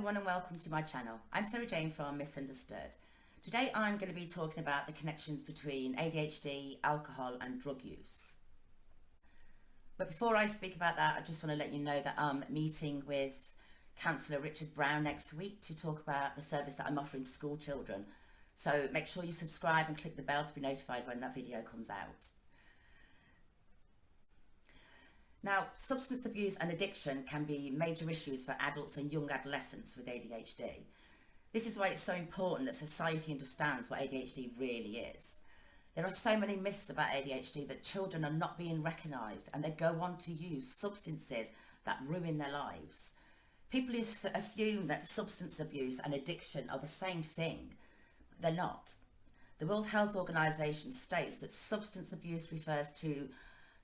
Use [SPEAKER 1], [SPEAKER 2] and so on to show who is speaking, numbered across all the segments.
[SPEAKER 1] everyone and welcome to my channel. I'm Sarah Jane from Misunderstood. Today I'm going to be talking about the connections between ADHD, alcohol and drug use. But before I speak about that, I just want to let you know that I'm meeting with Councillor Richard Brown next week to talk about the service that I'm offering to school children. So make sure you subscribe and click the bell to be notified when that video comes out. Now, substance abuse and addiction can be major issues for adults and young adolescents with ADHD. This is why it's so important that society understands what ADHD really is. There are so many myths about ADHD that children are not being recognised and they go on to use substances that ruin their lives. People assume that substance abuse and addiction are the same thing. They're not. The World Health Organization states that substance abuse refers to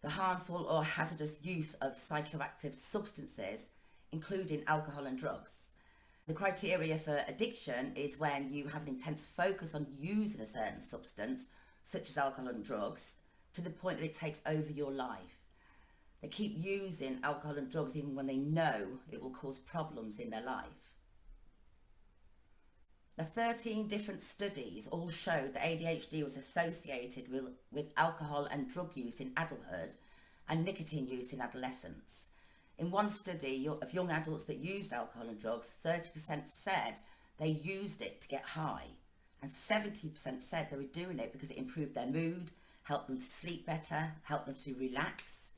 [SPEAKER 1] the harmful or hazardous use of psychoactive substances, including alcohol and drugs. The criteria for addiction is when you have an intense focus on using a certain substance, such as alcohol and drugs, to the point that it takes over your life. They keep using alcohol and drugs even when they know it will cause problems in their life. Now, 13 different studies all showed that ADHD was associated with alcohol and drug use in adulthood and nicotine use in adolescence. In one study of young adults that used alcohol and drugs, 30% said they used it to get high, and 70% said they were doing it because it improved their mood, helped them to sleep better, helped them to relax.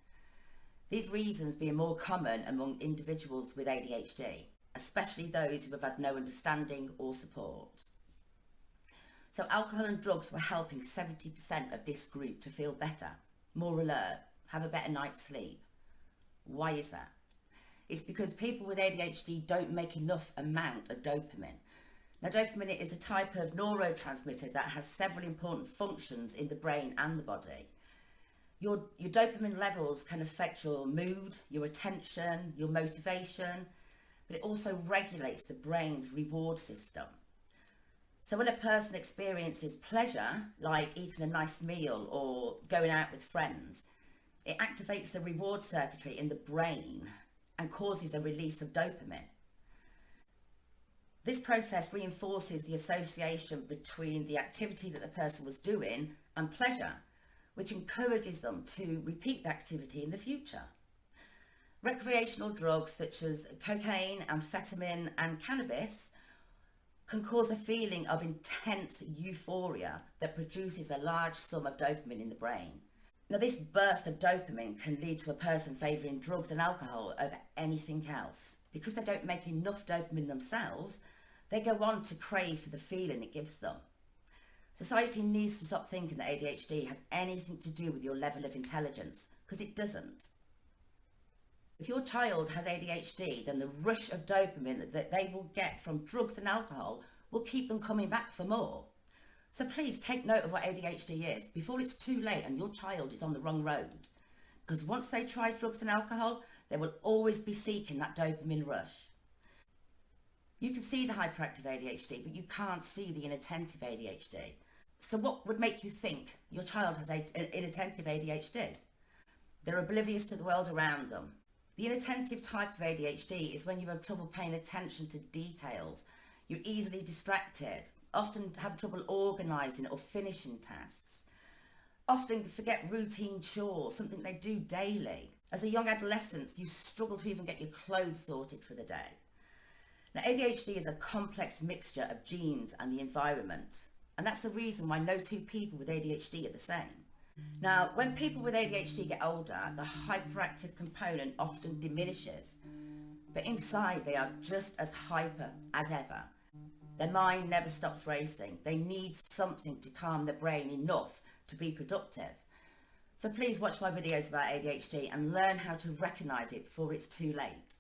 [SPEAKER 1] These reasons being more common among individuals with ADHD, especially those who have had no understanding or support. So alcohol and drugs were helping 70% of this group to feel better, more alert, have a better night's sleep. Why is that? It's because people with ADHD don't make enough amount of dopamine. Now, dopamine is a type of neurotransmitter that has several important functions in the brain and the body. Your dopamine levels can affect your mood, your attention, your motivation, but it also regulates the brain's reward system. So when a person experiences pleasure, like eating a nice meal or going out with friends, it activates the reward circuitry in the brain and causes a release of dopamine. This process reinforces the association between the activity that the person was doing and pleasure, which encourages them to repeat the activity in the future. Recreational drugs such as cocaine, amphetamine and cannabis can cause a feeling of intense euphoria that produces a large sum of dopamine in the brain. Now, this burst of dopamine can lead to a person favouring drugs and alcohol over anything else. Because they don't make enough dopamine themselves, they go on to crave for the feeling it gives them. Society needs to stop thinking that ADHD has anything to do with your level of intelligence, because it doesn't. If your child has ADHD, then the rush of dopamine that they will get from drugs and alcohol will keep them coming back for more. So please take note of what ADHD is before it's too late and your child is on the wrong road. Because once they try drugs and alcohol, they will always be seeking that dopamine rush. You can see the hyperactive ADHD, but you can't see the inattentive ADHD. So what would make you think your child has inattentive ADHD? They're oblivious to the world around them. The inattentive type of ADHD is when you have trouble paying attention to details. You're easily distracted, often have trouble organising or finishing tasks, often forget routine chores, something they do daily. As a young adolescent, you struggle to even get your clothes sorted for the day. Now, ADHD is a complex mixture of genes and the environment, and that's the reason why no two people with ADHD are the same. Now, when people with ADHD get older, the hyperactive component often diminishes, but inside they are just as hyper as ever. Their mind never stops racing. They need something to calm their brain enough to be productive. So please watch my videos about ADHD and learn how to recognise it before it's too late.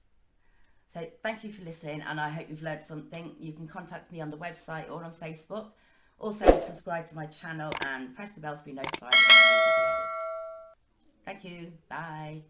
[SPEAKER 1] So thank you for listening, and I hope you've learned something. You can contact me on the website or on Facebook. Also, subscribe to my channel and press the bell to be notified of new videos. Thank you. Bye.